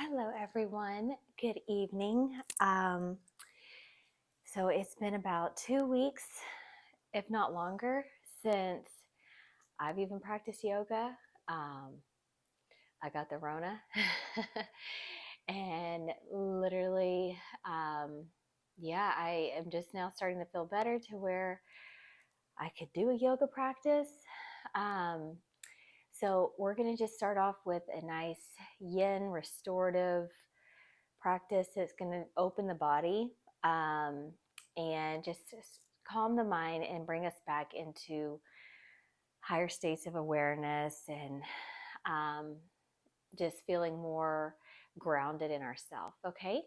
Hello, everyone. Good evening. So it's been about 2 weeks, if not longer, since I've even practiced yoga. I got the Rona, and literally, I am just now starting to feel better to where I could do a yoga practice. Um, so we're going to just start off with a nice yin restorative practice. It's going to open the body and just calm the mind and bring us back into higher states of awareness and just feeling more grounded in ourselves. Okay,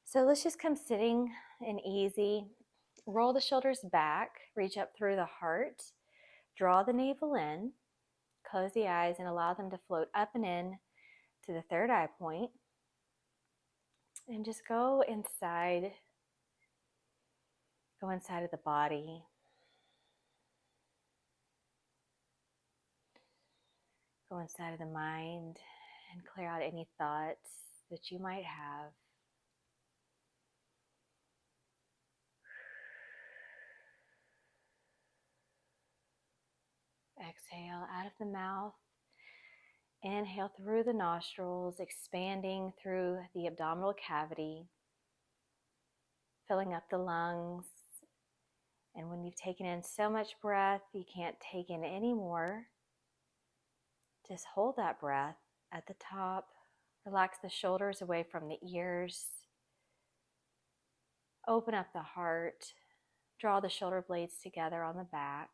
so let's just come sitting and easy. Roll the shoulders back, reach up through the heart, draw the navel in, close the eyes and allow them to float up and in to the third eye point. And just go inside of the body. Go inside of the mind and clear out any thoughts that you might have. Exhale out of the mouth. Inhale through the nostrils, expanding through the abdominal cavity, filling up the lungs. And when you've taken in so much breath, you can't take in any more, just hold that breath at the top. Relax the shoulders away from the ears. Open up the heart. Draw the shoulder blades together on the back.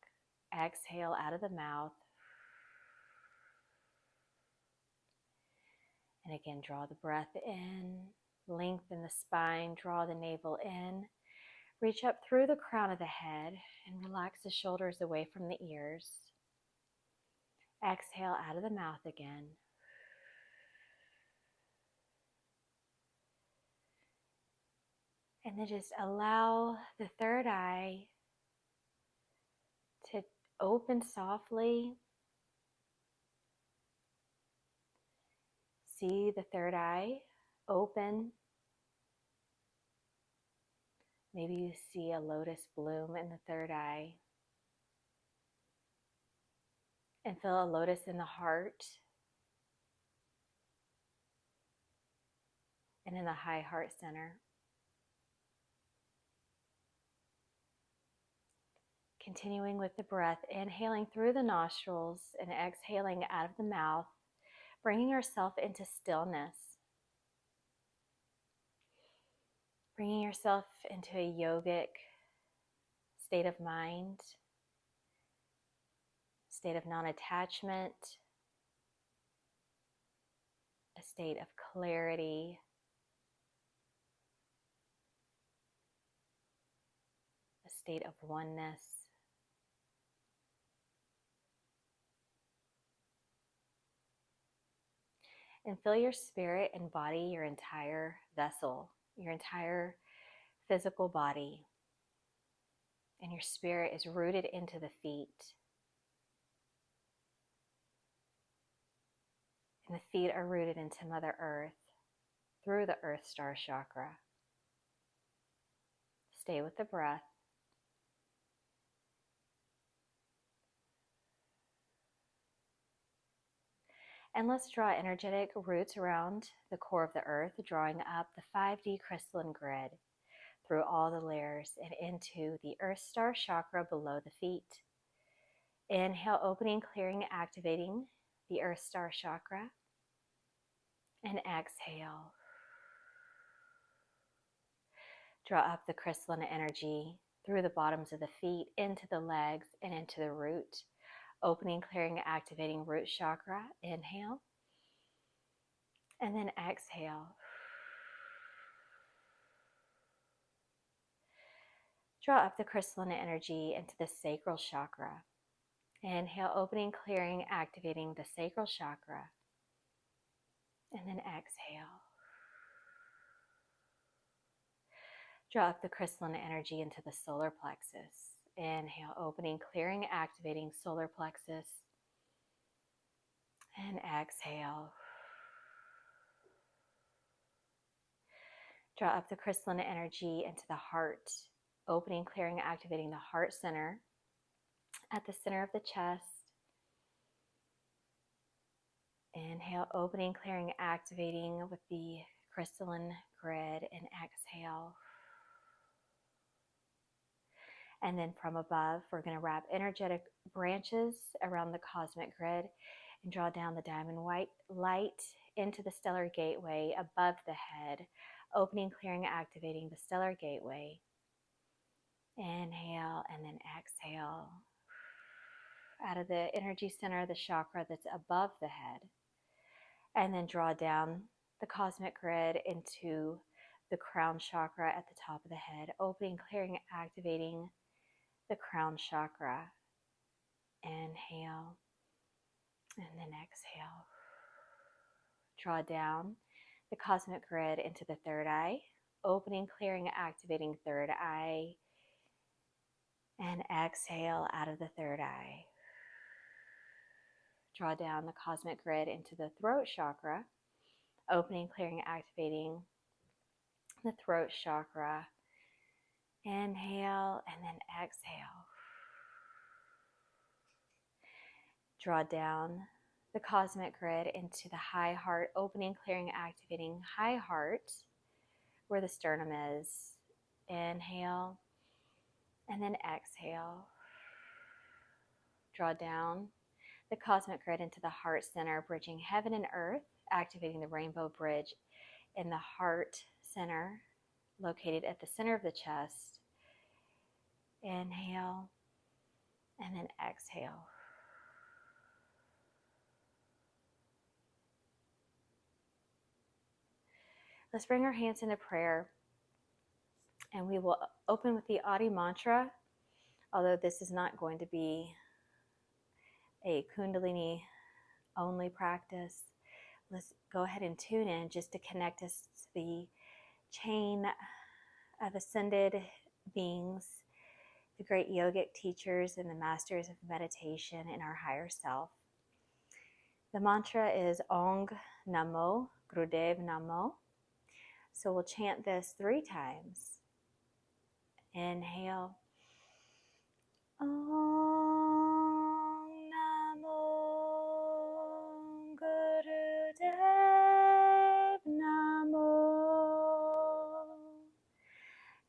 Exhale out of the mouth. And again, draw the breath in. Lengthen the spine. Draw the navel in. Reach up through the crown of the head and relax the shoulders away from the ears. Exhale out of the mouth again. And then just allow the third eye to open softly. See the third eye open. Maybe you see a lotus bloom in the third eye. And feel a lotus in the heart and in the high heart center. Continuing with the breath, inhaling through the nostrils and exhaling out of the mouth, bringing ourselves into stillness. Bringing yourself into a yogic state of mind, state of non-attachment, a state of clarity, a state of oneness. And feel your spirit and body, your entire vessel, your entire physical body. And your spirit is rooted into the feet. And the feet are rooted into Mother Earth through the Earth Star Chakra. Stay with the breath. And let's draw energetic roots around the core of the earth, drawing up the 5D crystalline grid through all the layers and into the Earth Star Chakra below the feet. Inhale, opening, clearing, activating the Earth Star Chakra. And exhale. Draw up the crystalline energy through the bottoms of the feet, into the legs, and into the root. Opening, clearing, activating root chakra. Inhale. And then exhale. Draw up the crystalline energy into the sacral chakra. Inhale, opening, clearing, activating the sacral chakra. And then exhale. Draw up the crystalline energy into the solar plexus. Inhale, opening, clearing, activating solar plexus. And exhale. Draw up the crystalline energy into the heart, opening, clearing, activating the heart center at the center of the chest. Inhale, opening, clearing, activating with the crystalline grid, and exhale. And then from above, we're going to wrap energetic branches around the cosmic grid and draw down the diamond white light into the stellar gateway above the head, opening, clearing, activating the stellar gateway. Inhale and then exhale out of the energy center, the chakra that's above the head. And then draw down the cosmic grid into the crown chakra at the top of the head, opening, clearing, activating the crown chakra. Inhale and then exhale. Draw down the cosmic grid into the third eye, opening, clearing, activating third eye. And exhale out of the third eye. Draw down the cosmic grid into the throat chakra, opening, clearing, activating the throat chakra. Inhale and then exhale. Draw down the cosmic grid into the high heart, opening, clearing, activating high heart, where the sternum is. Inhale and then exhale. Draw down the cosmic grid into the heart center, bridging heaven and earth, activating the rainbow bridge in the heart center, located at the center of the chest. Inhale and then exhale. Let's bring our hands into prayer, and we will open with the Adi mantra, although this is not going to be a Kundalini only practice. Let's go ahead and tune in just to connect us to the chain of ascended beings, the great yogic teachers and the masters of meditation in our higher self. The mantra is Ong Namo Gurudev Namo. So we'll chant this 3 times. Inhale. Om Namo Gurudev Namo.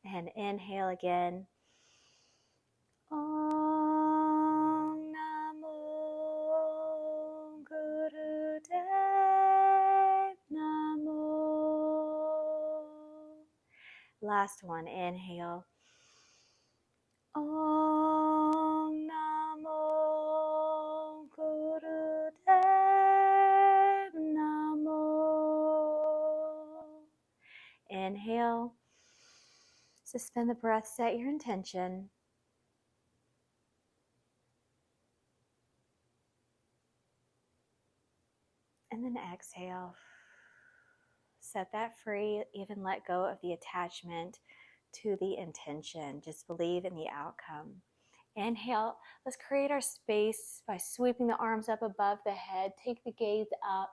And inhale again. Om Namo Gurudev Namo. Last one, inhale. Om Namo Gurudev Namo. Inhale. Suspend the breath, set your intention. And then exhale. Set that free, even let go of the attachment to the intention. Just believe in the outcome. Inhale, let's create our space by sweeping the arms up above the head. Take the gaze up,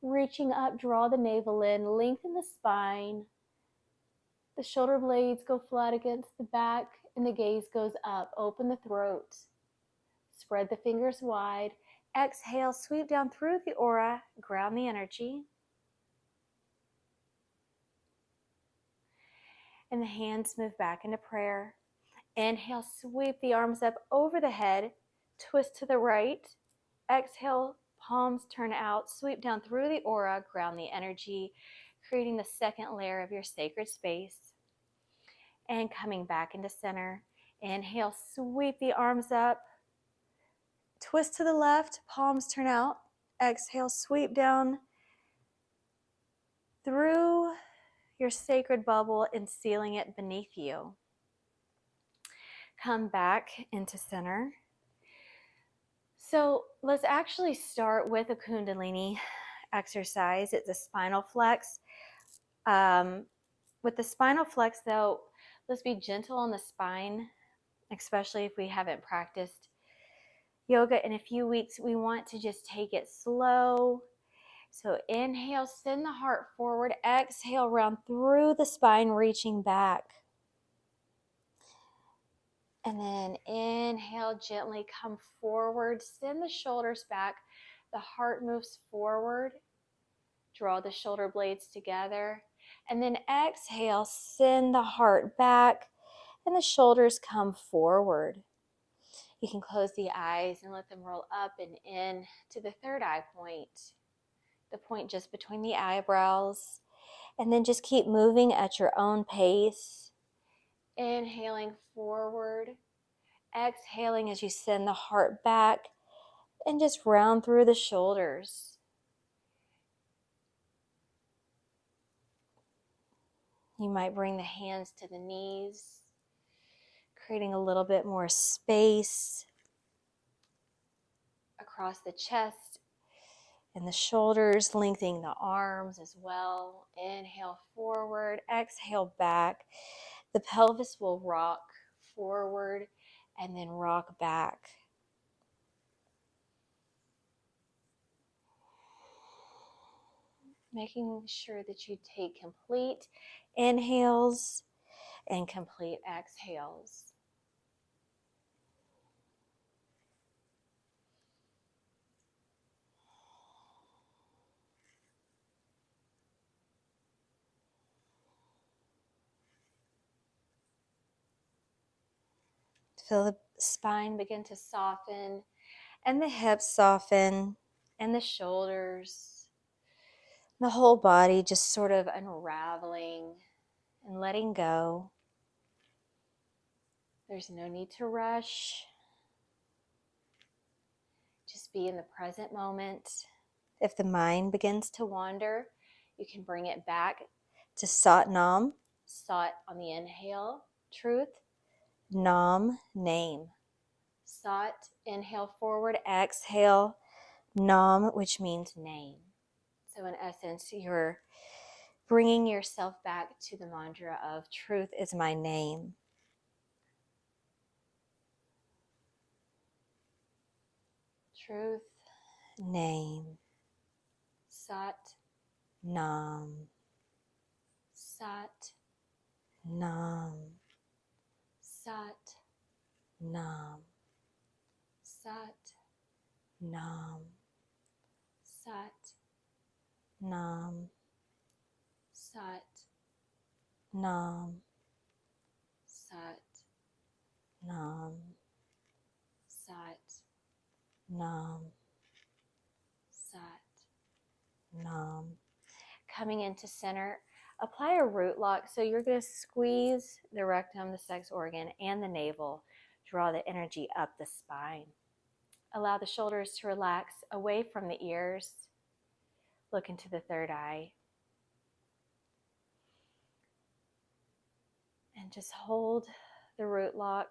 reaching up, draw the navel in, lengthen the spine. The shoulder blades go flat against the back and the gaze goes up. Open the throat. Spread the fingers wide. Exhale, sweep down through the aura, ground the energy. And the hands move back into prayer. Inhale, sweep the arms up over the head, twist to the right. Exhale, palms turn out, sweep down through the aura, ground the energy, creating the second layer of your sacred space. And coming back into center. Inhale, sweep the arms up, twist to the left, palms turn out. Exhale, sweep down through your sacred bubble and sealing it beneath you. Come back into center. So let's actually start with a Kundalini exercise. It's a spinal flex. With the spinal flex though, let's be gentle on the spine, especially if we haven't practiced yoga in a few weeks. We want to just take it slow So inhale, send the heart forward. Exhale, round through the spine, reaching back. And then inhale, gently come forward. Send the shoulders back. The heart moves forward. Draw the shoulder blades together. And then exhale, send the heart back. And the shoulders come forward. You can close the eyes and let them roll up and in to the third eye point. The point just between the eyebrows. And then just keep moving at your own pace. Inhaling forward. Exhaling as you send the heart back. And just round through the shoulders. You might bring the hands to the knees, creating a little bit more space across the chest and the shoulders, lengthening the arms as well. Inhale forward, exhale back. The pelvis will rock forward and then rock back. Making sure that you take complete inhales and complete exhales. Feel the spine begin to soften and the hips soften and the shoulders. The whole body just sort of unraveling and letting go. There's no need to rush. Just be in the present moment. If the mind begins to wander, you can bring it back to Sat Nam. Sat on the inhale, truth. Nam, name. Sat, inhale forward, exhale, Nam, which means name. So in essence, you're bringing yourself back to the mantra of truth is my name. Truth, name. Sat, Nam. Sat, Nam. Sat, Nam. Sat, Nam. Sat, Nam. Sat, Nam. Sat, Nam. Sat, Nam. Sat, Nam. Coming into center, apply a root lock. So you're going to squeeze the rectum, the sex organ, and the navel. Draw the energy up the spine. Allow the shoulders to relax away from the ears. Look into the third eye. And just hold the root lock.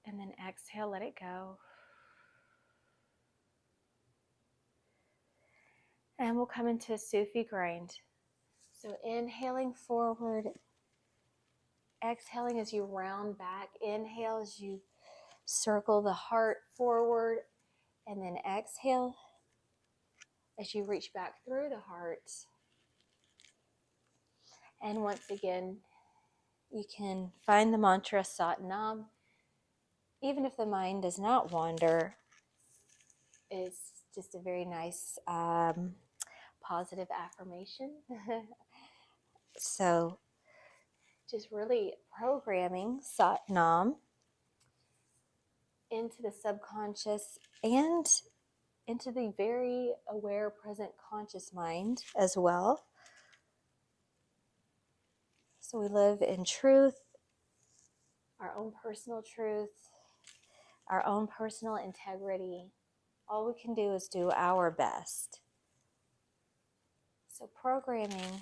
And then exhale, let it go. And we'll come into a Sufi grind. So inhaling forward, exhaling as you round back. Inhale as you circle the heart forward, and then exhale as you reach back through the heart. And once again, you can find the mantra Sat Nam. Even if the mind does not wander, it's just a very nice positive affirmation. So just really programming Sat Nam into the subconscious and into the very aware, present, conscious mind as well. So we live in truth, our own personal truth, our own personal integrity. All we can do is do our best. So programming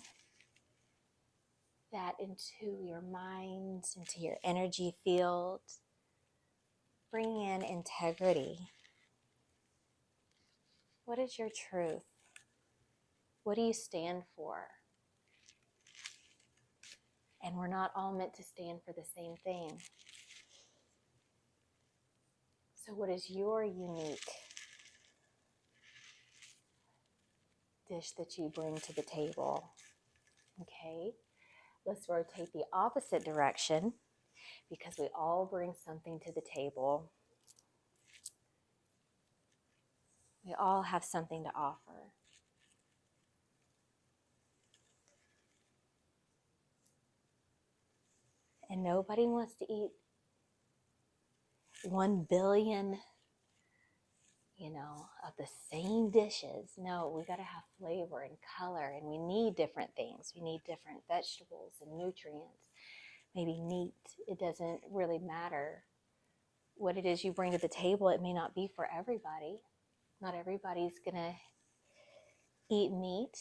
that into your mind, into your energy field, bringing in integrity. What is your truth? What do you stand for? And we're not all meant to stand for the same thing. So what is your unique dish that you bring to the table? Okay, let's rotate the opposite direction because we all bring something to the table. We all have something to offer. And nobody wants to eat 1 billion, of the same dishes. No, we got to have flavor and color, and we need different things. We need different vegetables and nutrients, maybe meat. It doesn't really matter what it is you bring to the table. It may not be for everybody. Not everybody's going to eat meat,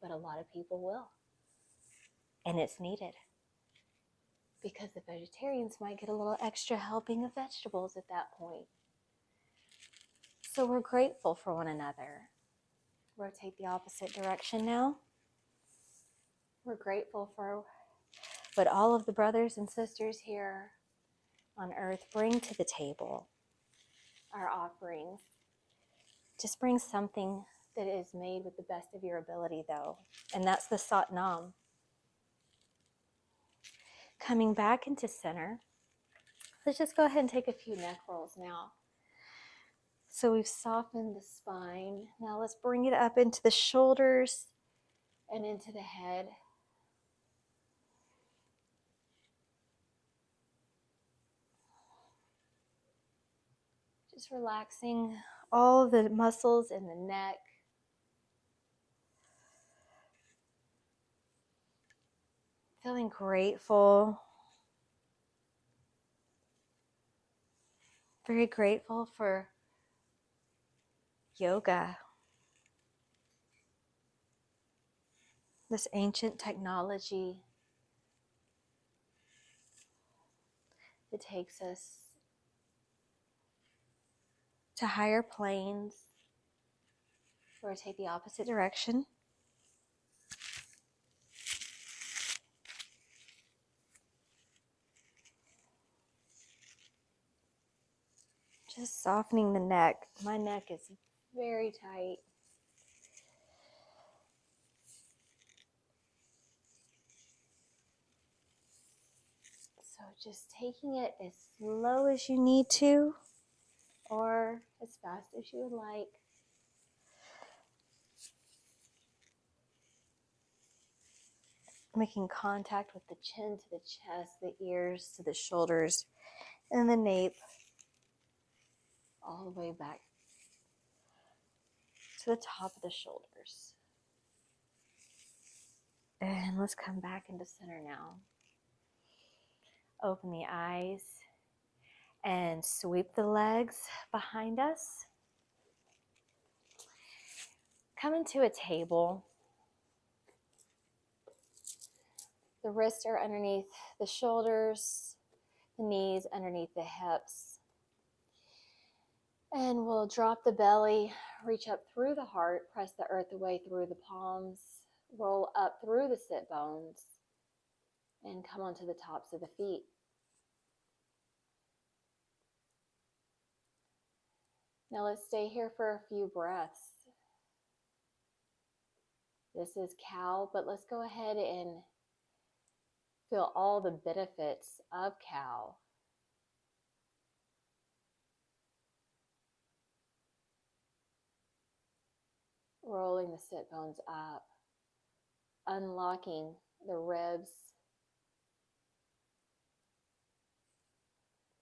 but a lot of people will. And it's needed because the vegetarians might get a little extra helping of vegetables at that point. So we're grateful for one another. Rotate the opposite direction now. We're grateful for what all of the brothers and sisters here on earth bring to the table. Our offerings. Just bring something that is made with the best of your ability, though. And that's the Sat Nam. Coming back into center. Let's just go ahead and take a few neck rolls now. So we've softened the spine. Now let's bring it up into the shoulders and into the head. Just relaxing all the muscles in the neck. Feeling grateful. Very grateful for yoga. This ancient technology that takes us to higher planes. Rotate the opposite direction. Just softening the neck. My neck is very tight. So just taking it as slow as you need to, or as fast as you would like. Making contact with the chin to the chest, the ears to the shoulders, and the nape, all the way back to the top of the shoulders. And let's come back into center now. Open the eyes and sweep the legs behind us. Come into a table. The wrists are underneath the shoulders, the knees underneath the hips. And we'll drop the belly, reach up through the heart, press the earth away through the palms, roll up through the sit bones, and come onto the tops of the feet. Now let's stay here for a few breaths. This is cow, but let's go ahead and feel all the benefits of cow. Rolling the sit bones up, unlocking the ribs,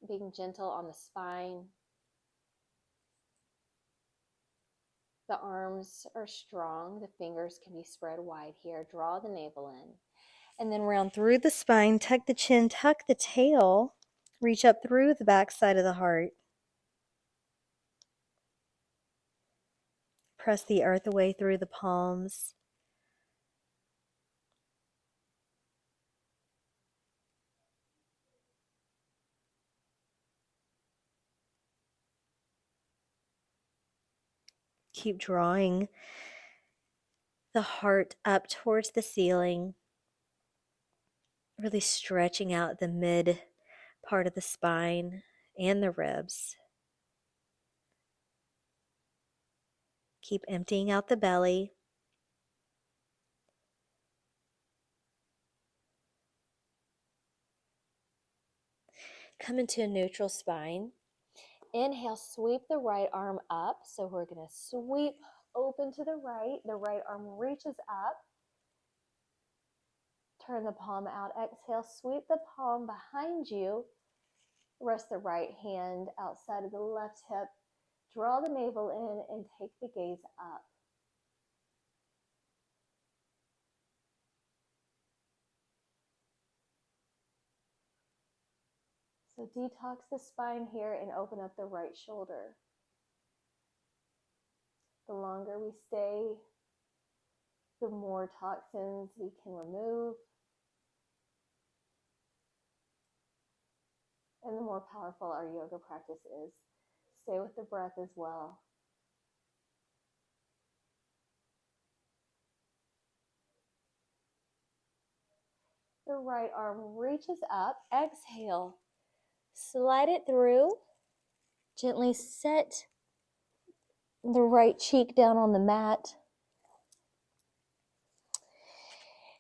being gentle on the spine. The arms are strong. The fingers can be spread wide here. Draw the navel in. And then round through the spine, tuck the chin, tuck the tail, reach up through the back side of the heart. Press the earth away through the palms. Keep drawing the heart up towards the ceiling, really stretching out the mid part of the spine and the ribs. Keep emptying out the belly. Come into a neutral spine. Inhale, sweep the right arm up. So we're going to sweep open to the right arm reaches up. Turn the palm out. Exhale, sweep the palm behind you. Rest the right hand outside of the left hip. Draw the navel in and take the gaze up. So detox the spine here and open up the right shoulder. The longer we stay, the more toxins we can remove, and the more powerful our yoga practice is. Stay with the breath as well. The right arm reaches up. Exhale. Slide it through. Gently set the right cheek down on the mat.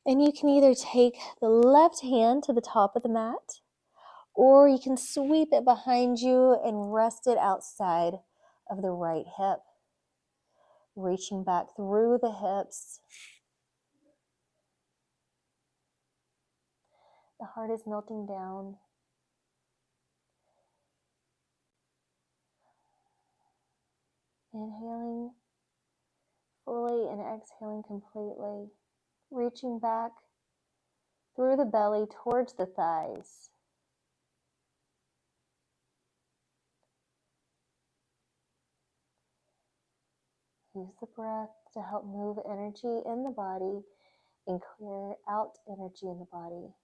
And you can either take the left hand to the top of the mat, or you can sweep it behind you and rest it outside of the right hip. Reaching back through the hips. The heart is melting down. Inhaling fully and exhaling completely. Reaching back through the belly towards the thighs. Use the breath to help move energy in the body and clear out energy in the body.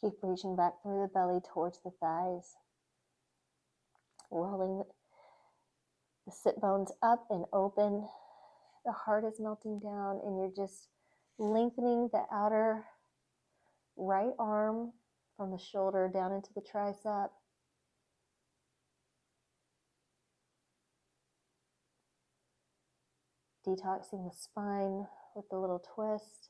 Keep reaching back through the belly towards the thighs. Rolling the sit bones up and open. The heart is melting down and you're just lengthening the outer right arm from the shoulder down into the tricep. Detoxing the spine with a little twist.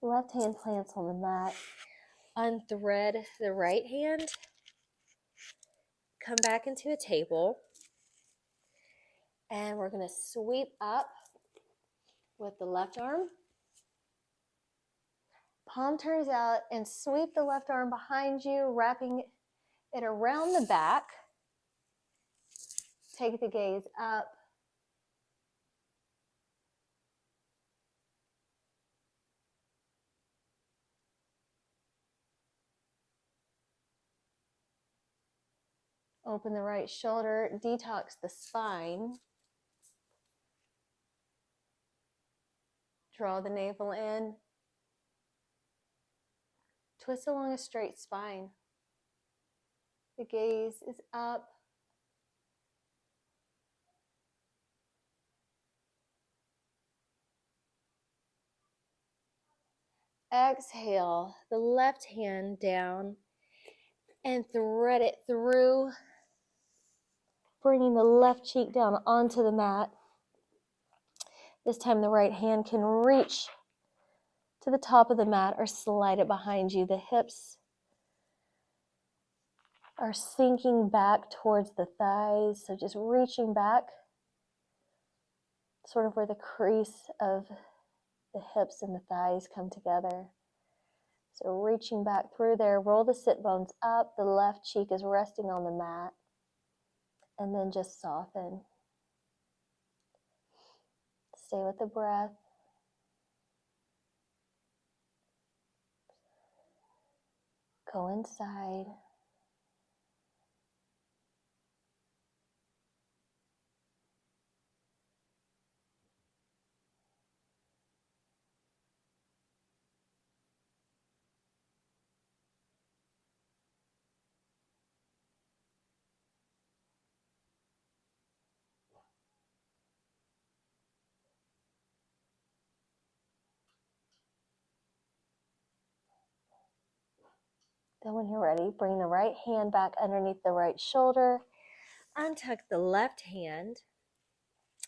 Left hand plants on the mat. Unthread the right hand. Come back into a table. And we're going to sweep up with the left arm. Palm turns out and sweep the left arm behind you, wrapping it around the back. Take the gaze up. Open the right shoulder, detox the spine. Draw the navel in. Twist along a straight spine. The gaze is up. Exhale the left hand down and thread it through, bringing the left cheek down onto the mat. This time the right hand can reach to the top of the mat or slide it behind you. The hips are sinking back towards the thighs, so just reaching back, sort of where the crease of the hips and the thighs come together. So reaching back through there, roll the sit bones up, the left cheek is resting on the mat, and then just soften. Stay with the breath. Go inside. Then when you're ready, bring the right hand back underneath the right shoulder. Untuck the left hand.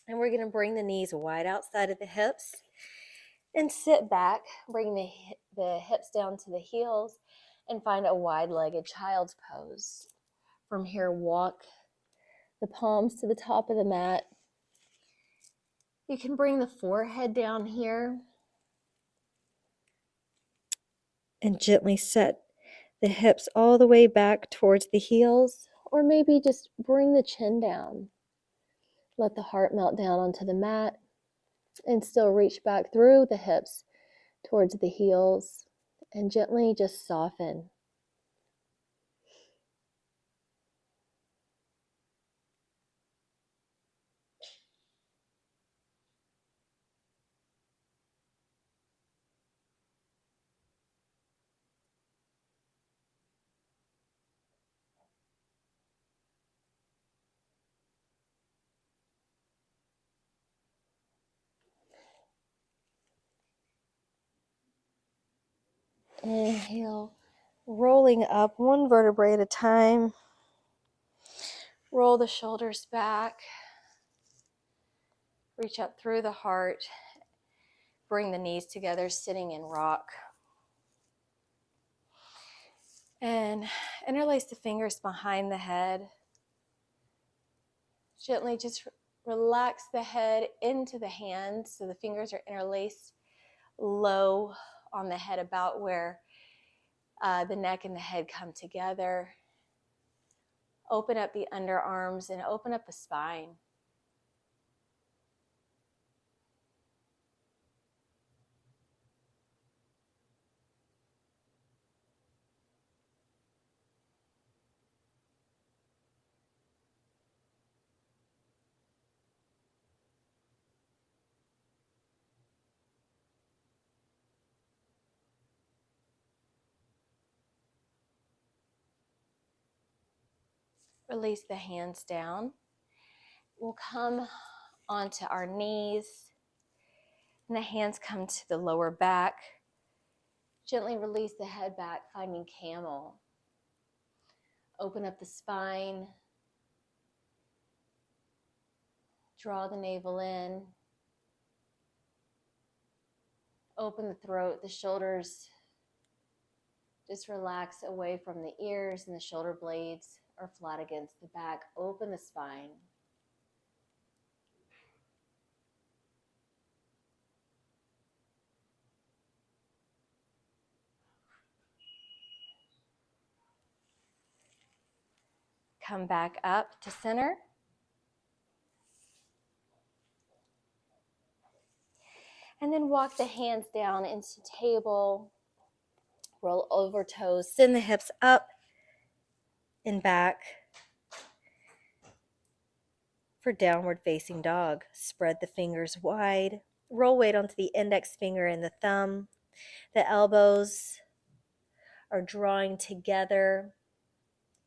And we're going to bring the knees wide outside of the hips. And sit back. Bring the hips down to the heels. And find a wide-legged child's pose. From here, walk the palms to the top of the mat. You can bring the forehead down here. And gently set the hips all the way back towards the heels, or maybe just bring the chin down. Let the heart melt down onto the mat and still reach back through the hips towards the heels and gently just soften. Inhale, rolling up one vertebrae at a time. Roll the shoulders back. Reach up through the heart. Bring the knees together, sitting in rock. And interlace the fingers behind the head. Gently just relax the head into the hands so the fingers are interlaced low on the head, about where the neck and the head come together. Open up the underarms and open up the spine. Release the hands down. We'll come onto our knees, and the hands come to the lower back. Gently release the head back, finding camel. Open up the spine. Draw the navel in. Open the throat, the shoulders. Just relax away from the ears, and the shoulder blades are flat against the back. Open the spine. Come back up to center. And then walk the hands down into table. Roll over toes. Send the hips up and back for downward facing dog. Spread the fingers wide. Roll weight onto the index finger and the thumb. The elbows are drawing together.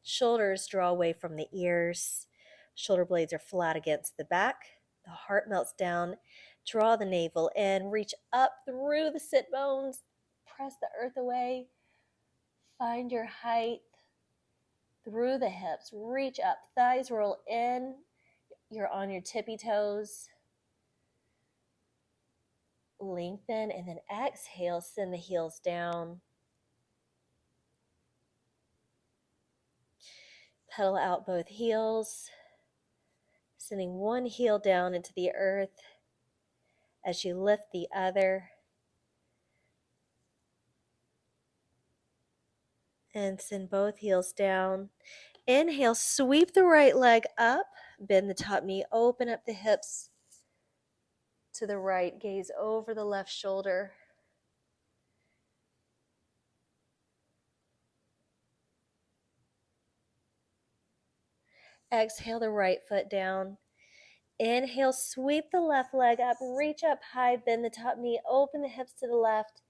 Shoulders draw away from the ears. Shoulder blades are flat against the back. The heart melts down. Draw the navel in. Reach up through the sit bones. Press the earth away. Find your height through the hips. Reach up. Thighs roll in. You're on your tippy toes. Lengthen, and then exhale. Send the heels down. Pedal out both heels. Sending one heel down into the earth as you lift the other. And send both heels down. Inhale, sweep the right leg up. Bend the top knee, open up the hips to the right. Gaze over the left shoulder. Exhale the right foot down. Inhale, sweep the left leg up, reach up high, bend the top knee, open the hips to the left,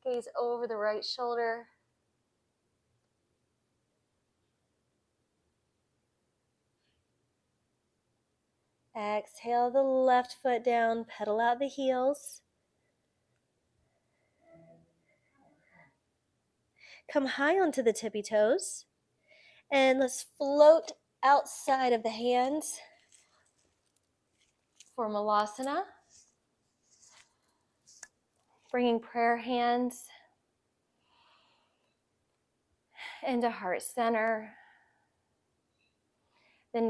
gaze over the right shoulder. Exhale the left foot down, pedal out the heels. Come high onto the tippy toes. And let's float outside of the hands for Malasana. Bringing prayer hands into heart center. The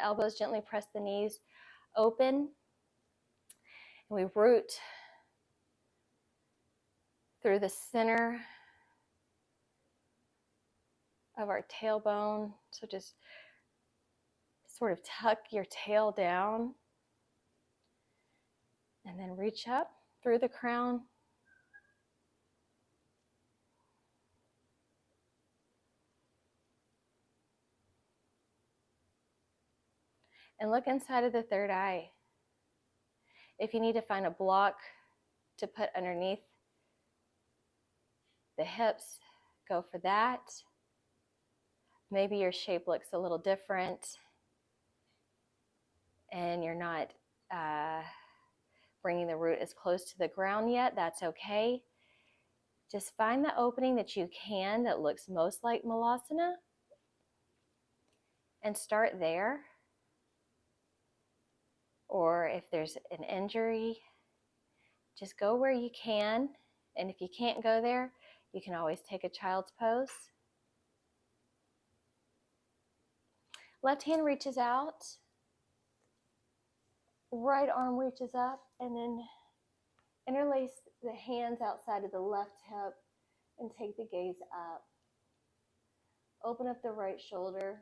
elbows gently press the knees open. And we root through the center of our tailbone. So just sort of tuck your tail down and then reach up through the crown. And look inside of the third eye. If you need to find a block to put underneath the hips, go for that. Maybe your shape looks a little different and you're not bringing the root as close to the ground yet. That's okay. Just find the opening that you can that looks most like Malasana and start there. Or if there's an injury, just go where you can. And if you can't go there, you can always take a child's pose. Left hand reaches out. Right arm reaches up. And then interlace the hands outside of the left hip and take the gaze up. Open up the right shoulder.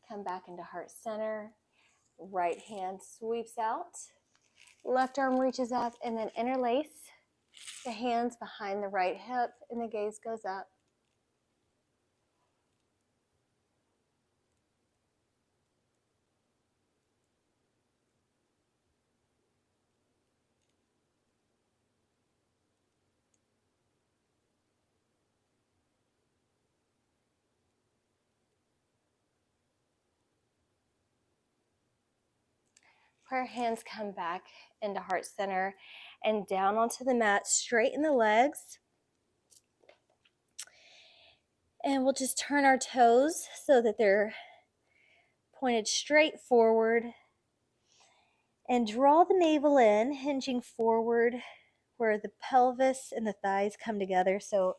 Come back into heart center. Right hand sweeps out. Left arm reaches up and then interlace the hands behind the right hip and the gaze goes up. Prayer hands come back into heart center and down onto the mat, straighten the legs. And we'll just turn our toes so that they're pointed straight forward. And draw the navel in, hinging forward where the pelvis and the thighs come together. So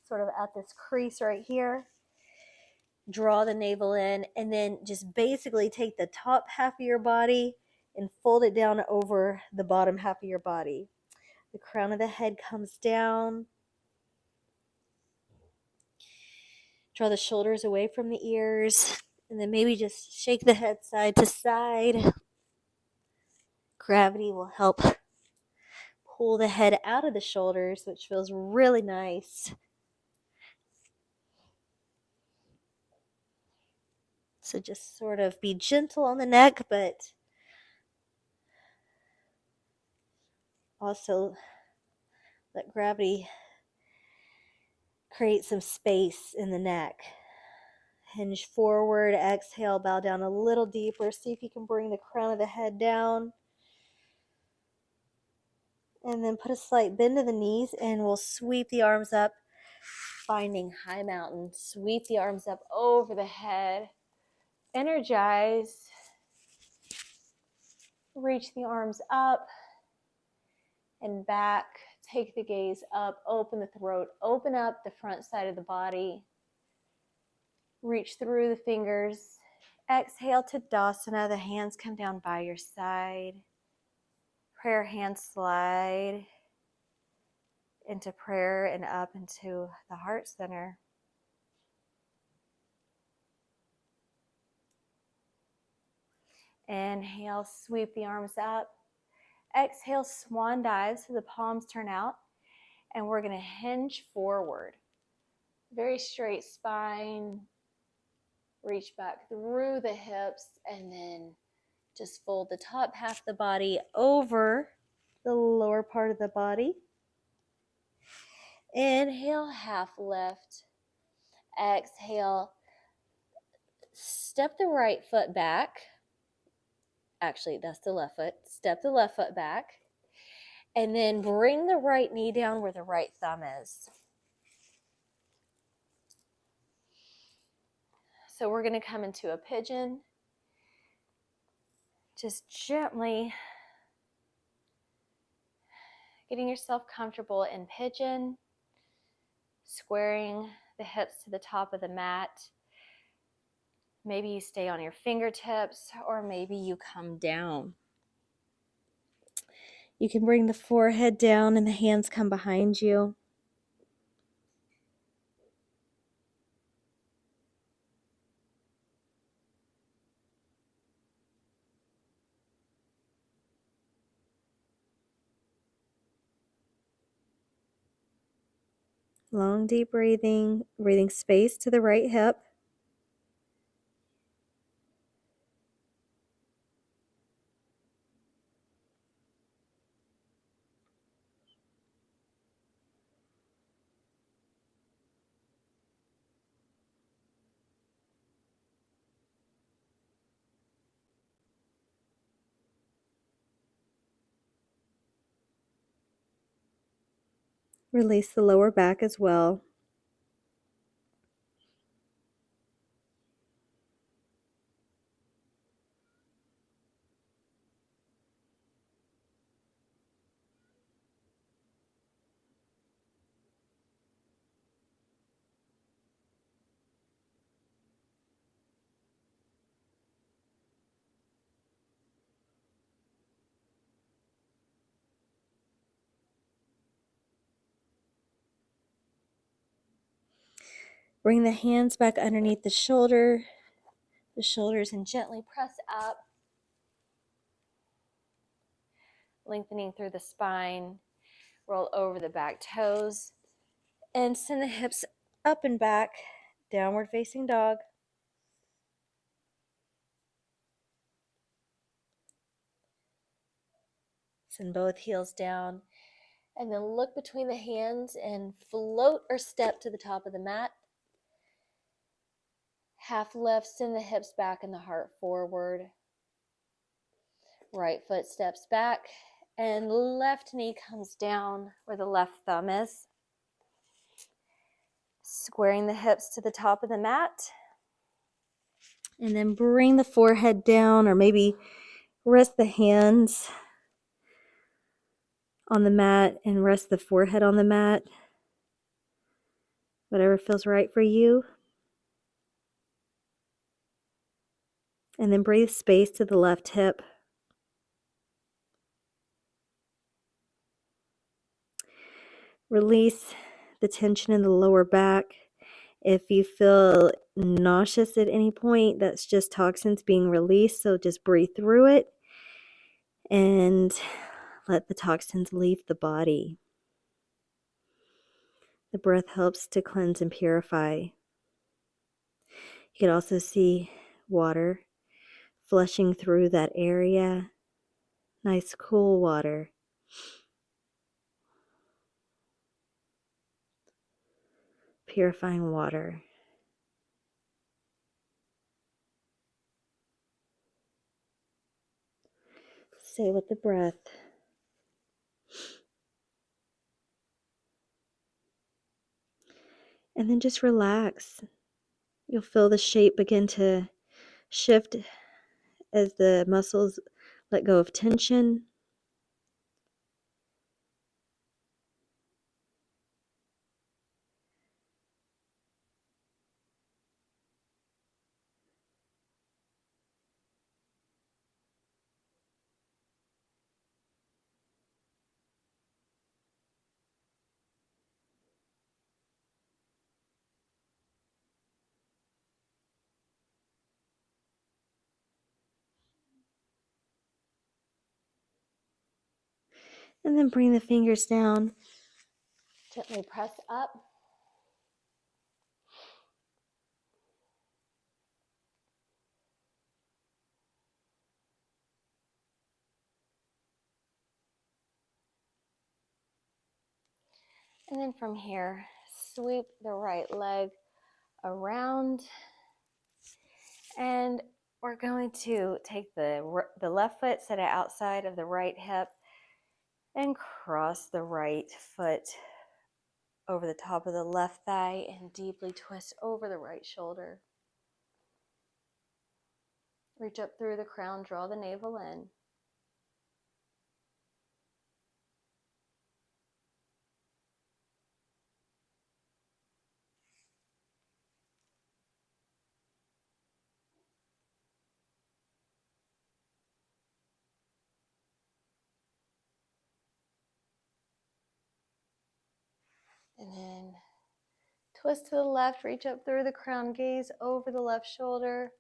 sort of at this crease right here. Draw the navel in and then just basically take the top half of your body and fold it down over the bottom half of your body. The crown of the head comes down. Draw the shoulders away from the ears. And then maybe just shake the head side to side. Gravity will help pull the head out of the shoulders, which feels really nice. So just sort of be gentle on the neck, but also let gravity create some space in the neck. Hinge forward, exhale, bow down a little deeper. See if you can bring the crown of the head down. And then put a slight bend to the knees and we'll sweep the arms up, finding high mountain. Sweep the arms up over the head. Energize. Reach the arms up and back. Take the gaze up. Open the throat. Open up the front side of the body. Reach through the fingers. Exhale to Tadasana. The hands come down by your side. Prayer hands slide into prayer and up into the heart center. Inhale, sweep the arms up. Exhale, swan dive so the palms turn out. And we're going to hinge forward. Very straight spine. Reach back through the hips and then Just fold the top half of the body over the lower part of the body. Inhale, half lift. Exhale, step the right foot back. Actually, that's the left foot. Step the left foot back. And then bring the right knee down where the right thumb is. So we're going to come into a pigeon. Just gently getting yourself comfortable in pigeon, squaring the hips to the top of the mat. Maybe you stay on your fingertips, or maybe you come down. You can bring the forehead down and the hands come behind you. Long, deep breathing, breathing space to the right hip. Release the lower back as well. Bring the hands back underneath the shoulders, and gently press up, lengthening through the spine. Roll over the back toes and send the hips up and back, downward facing dog. Send both heels down, and then look between the hands and float or step to the top of the mat. Half lift, send the hips back and the heart forward. Right foot steps back, and left knee comes down where the left thumb is. Squaring the hips to the top of the mat. And then bring the forehead down, or maybe rest the hands on the mat and rest the forehead on the mat. Whatever feels right for you. And then breathe space to the left hip. Release the tension in the lower back. If you feel nauseous at any point, that's just toxins being released. So just breathe through it and let the toxins leave the body. The breath helps to cleanse and purify. You can also see water flushing through that area. Nice cool water. Purifying water. Stay with the breath. And then just relax. You'll feel the shape begin to shift as the muscles let go of tension. And then bring the fingers down. Gently press up. And then from here, sweep the right leg around, and we're going to take the left foot, set it outside of the right hip, and cross the right foot over the top of the left thigh and deeply twist over the right shoulder. Reach up through the crown, draw the navel in. And then twist to the left, reach up through the crown, gaze over the left shoulder.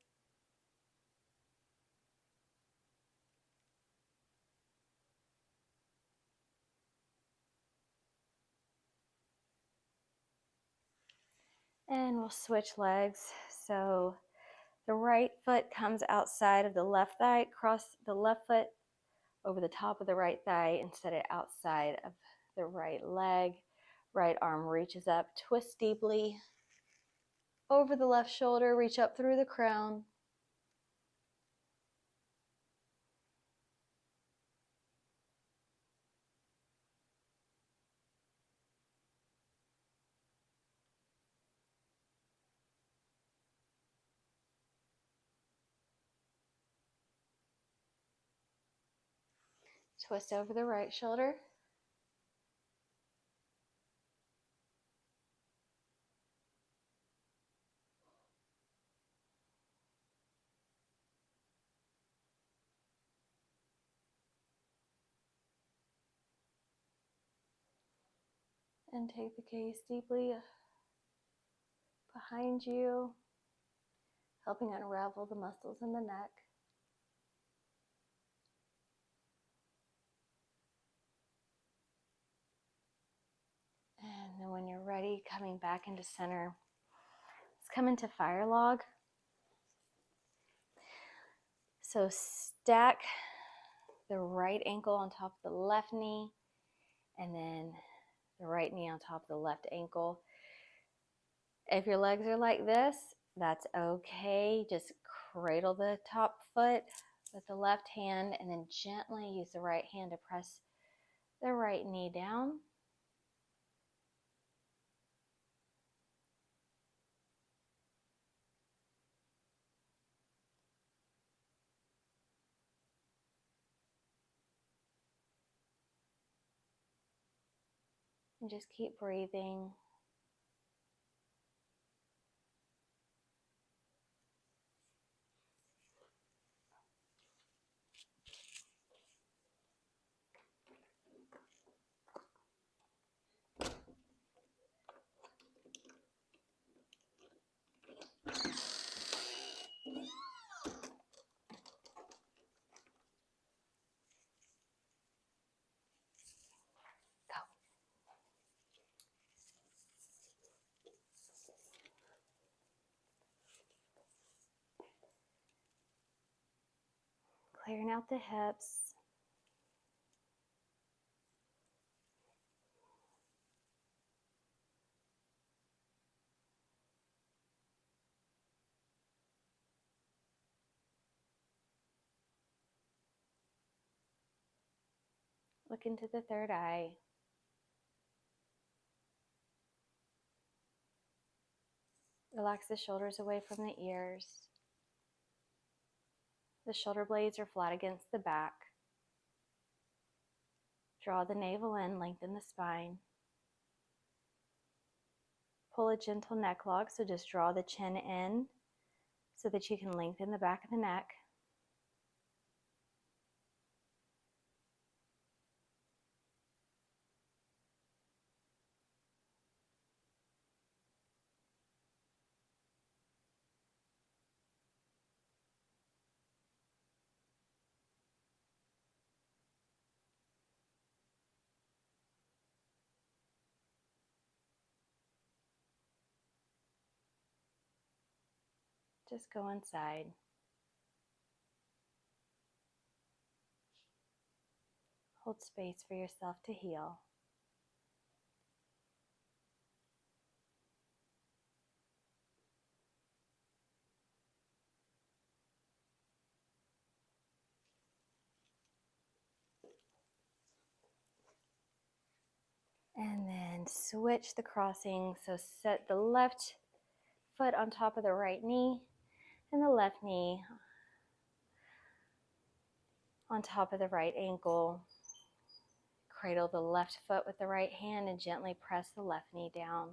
And we'll switch legs. So the right foot comes outside of the left thigh, cross the left foot over the top of the right thigh and set it outside of the right leg. Right arm reaches up, twist deeply over the left shoulder, reach up through the crown. Twist over the right shoulder. And take the gaze deeply behind you, helping unravel the muscles in the neck. And then when you're ready, coming back into center, let's come into fire log. So stack the right ankle on top of the left knee, and then the right knee on top of the left ankle. If your legs are like this, that's okay. Just cradle the top foot with the left hand, and then gently use the right hand to press the right knee down. And just keep breathing. Go. Clearing out the hips. Look into the third eye. Relax the shoulders away from the ears. The shoulder blades are flat against the back. Draw the navel in, lengthen the spine. Pull a gentle neck lock, so just draw the chin in so that you can lengthen the back of the neck. Just go inside. Hold space for yourself to heal. And then switch the crossing. So set the left foot on top of the right knee and the left knee on top of the right ankle. Cradle the left foot with the right hand and gently press the left knee down.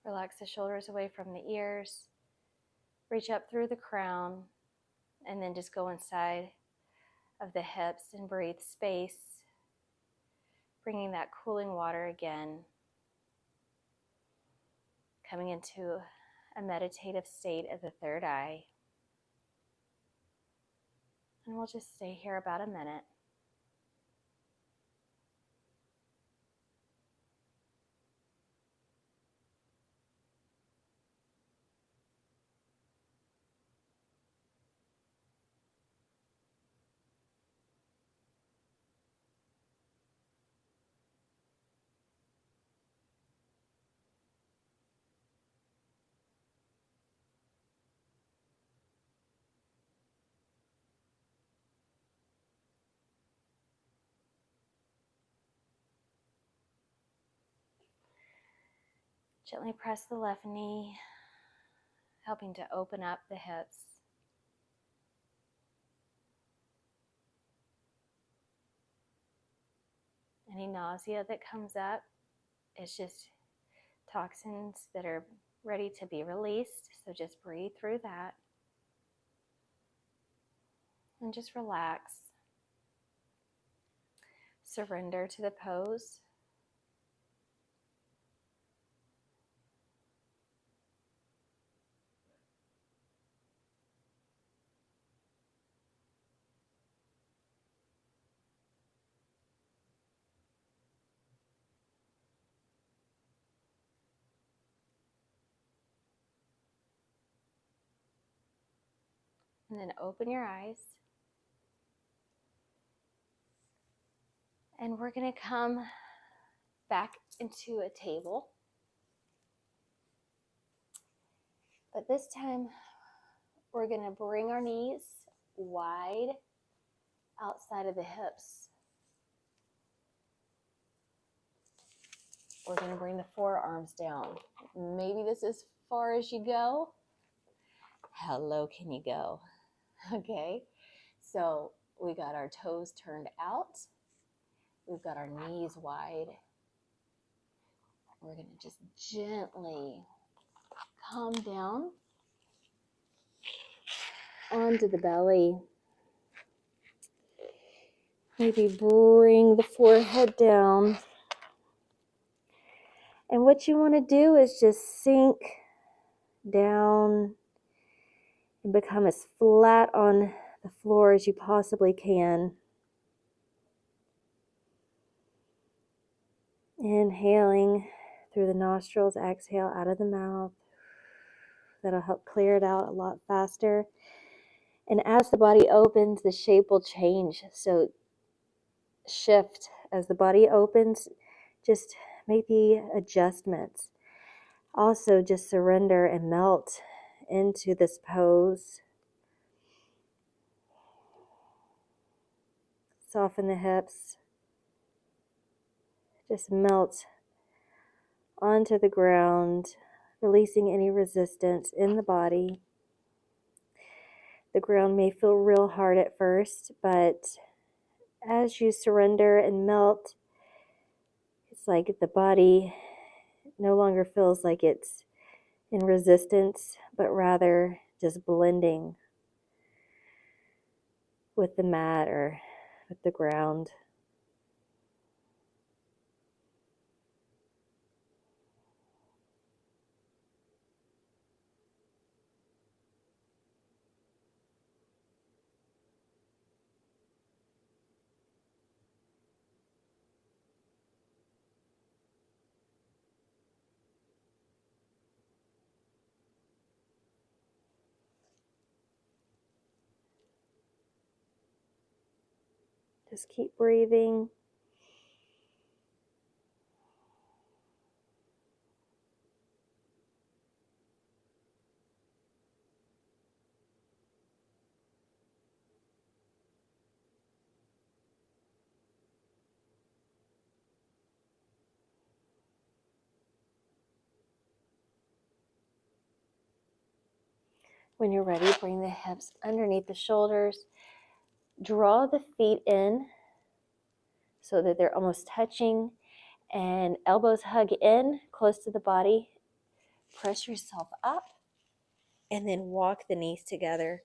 Relax the shoulders away from the ears. Reach up through the crown and then just go inside of the hips and breathe space, bringing that cooling water again, coming into a meditative state of the third eye. And we'll just stay here about a minute. Gently press the left knee, helping to open up the hips. Any nausea that comes up is just toxins that are ready to be released. So just breathe through that and just relax. Surrender to the pose. And then open your eyes. And we're going to come back into a table. But this time, we're going to bring our knees wide outside of the hips. We're going to bring the forearms down. Maybe this is as far as you go. How low can you go? Okay, so we got our toes turned out. We've got our knees wide. We're going to just gently come down onto the belly. Maybe bring the forehead down. And what you want to do is just sink down and become as flat on the floor as you possibly can. Inhaling through the nostrils, exhale out of the mouth. That'll help clear it out a lot faster. And as the body opens, the shape will change. So shift as the body opens, just make the adjustments. Also, just surrender and melt into this pose. Soften the hips. Just melt onto the ground, releasing any resistance in the body. The ground may feel real hard at first, but as you surrender and melt, it's like the body no longer feels like it's in resistance, but rather just blending with the mat or with the ground. Just keep breathing. When you're ready, bring the hips underneath the shoulders. Draw the feet in so that they're almost touching, and elbows hug in close to the body. Press yourself up, and then walk the knees together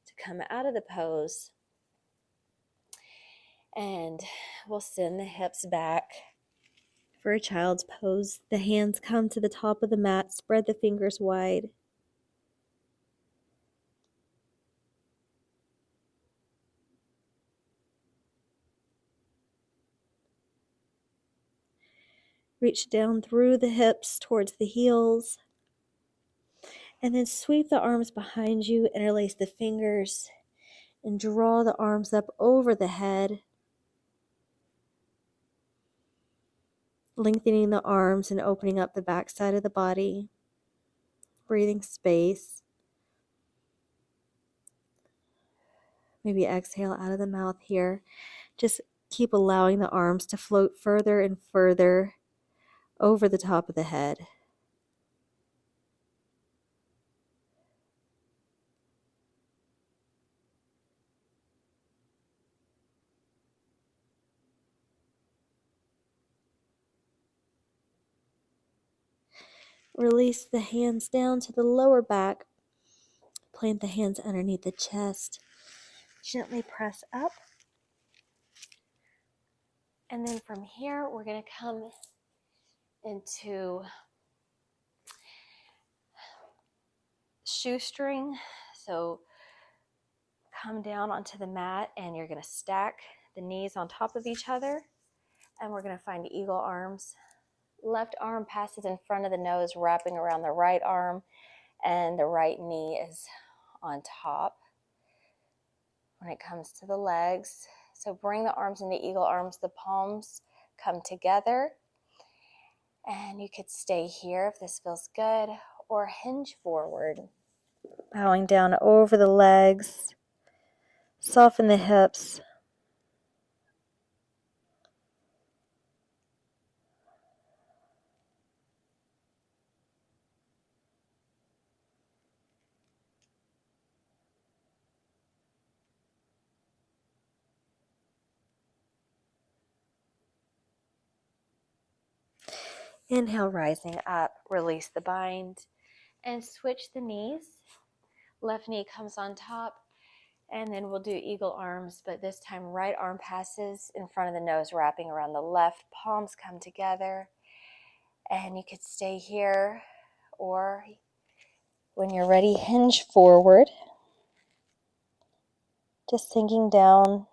to come out of the pose. And we'll send the hips back. For a child's pose, the hands come to the top of the mat, spread the fingers wide. Reach down through the hips towards the heels. And then sweep the arms behind you, interlace the fingers, and draw the arms up over the head. Lengthening the arms and opening up the back side of the body. Breathing space. Maybe exhale out of the mouth here. Just keep allowing the arms to float further and further over the top of the head. Release the hands down to the lower back. Plant the hands underneath the chest. Gently press up. And then from here, we're going to come into shoestring. So come down onto the mat, and you're going to stack the knees on top of each other. And we're going to find eagle arms. Left arm passes in front of the nose, wrapping around the right arm, and the right knee is on top when it comes to the legs. So bring the arms into eagle arms. The palms come together. And you could stay here if this feels good, or hinge forward. Bowing down over the legs. Soften the hips. Inhale, rising up, release the bind, and switch the knees. Left knee comes on top, and then we'll do eagle arms, but this time right arm passes in front of the nose, wrapping around the left. Palms come together, and you could stay here, or when you're ready, hinge forward, just sinking down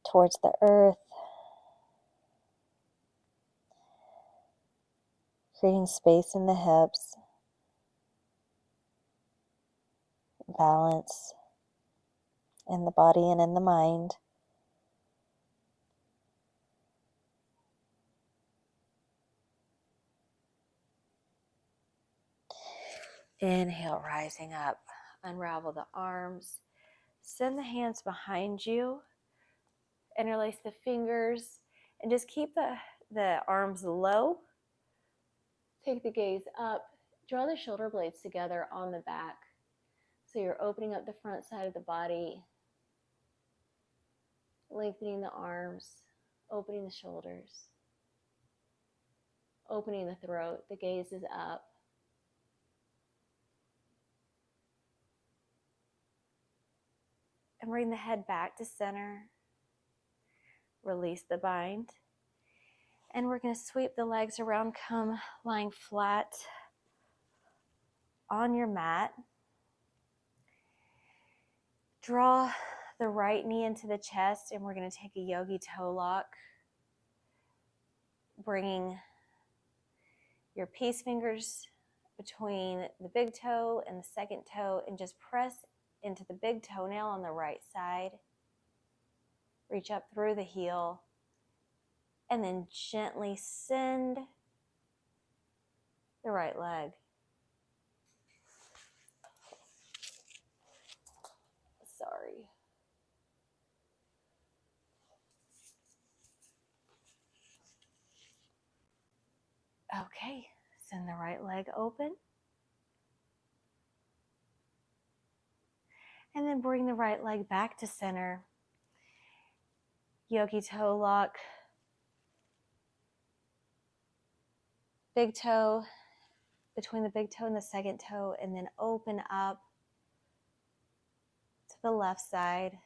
towards the earth, creating space in the hips, balance in the body and in the mind. Inhale, rising up, unravel the arms, send the hands behind you, interlace the fingers, and just keep the arms low. Take the gaze up, draw the shoulder blades together on the back. So you're opening up the front side of the body, lengthening the arms, opening the shoulders, opening the throat. The gaze is up. And bring the head back to center. Release the bind. And we're going to sweep the legs around, come lying flat on your mat. Draw the right knee into the chest, and we're going to take a yogi toe lock, bringing your peace fingers between the big toe and the second toe, and just press into the big toenail on the right side. Reach up through the heel, and then gently send the right leg. Sorry. Okay, send the right leg open. And then bring the right leg back to center. Yogi toe lock. Big toe between the big toe and the second toe, and then open up to the left side.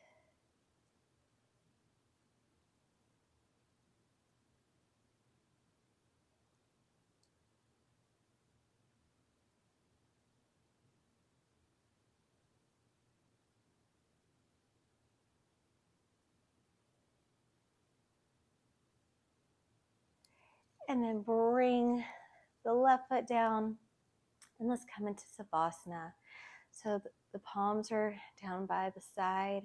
And then bring the left foot down, and let's come into Savasana. So the palms are down by the side,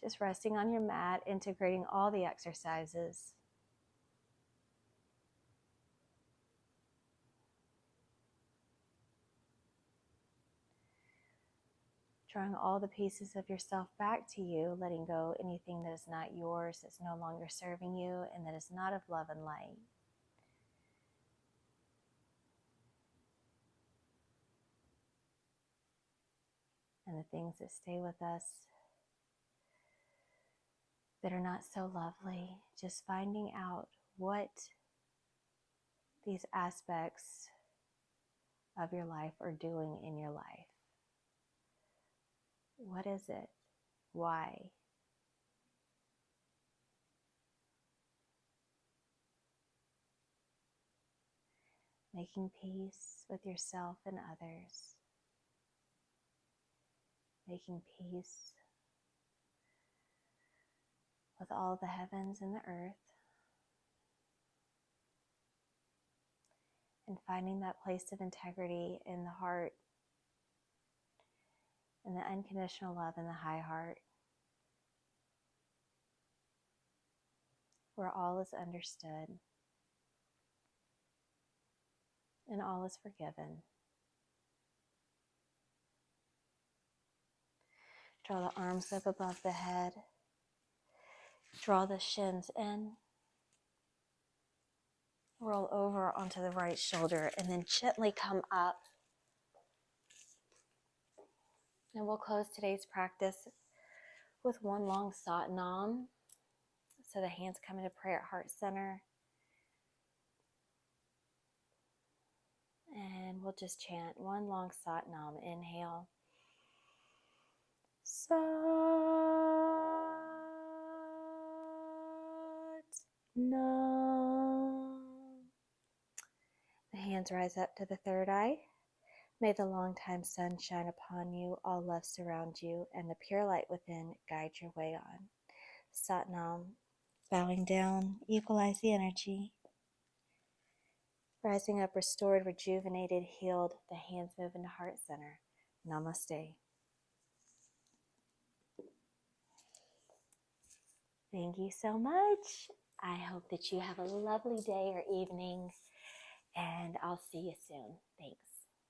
just resting on your mat, integrating all the exercises. Drawing all the pieces of yourself back to you, letting go anything that is not yours, that's no longer serving you, and that is not of love and light. And the things that stay with us that are not so lovely, just finding out what these aspects of your life are doing in your life. What is it? Why? Making peace with yourself and others. Making peace with all the heavens and the earth. And finding that place of integrity in the heart, and the unconditional love in the high heart, where all is understood and all is forgiven. Draw the arms up above the head. Draw the shins in. Roll over onto the right shoulder, and then gently come up. And we'll close today's practice with one long Satnam. So the hands come into prayer at heart center. And we'll just chant one long Satnam. Inhale. Sat Nam. The hands rise up to the third eye. May the long-time sun shine upon you, all love surround you, and the pure light within guide your way on. Sat Nam. Bowing down, equalize the energy. Rising up, restored, rejuvenated, healed. The hands move into heart center. Namaste. Thank you so much. I hope that you have a lovely day or evening, and I'll see you soon. Thanks.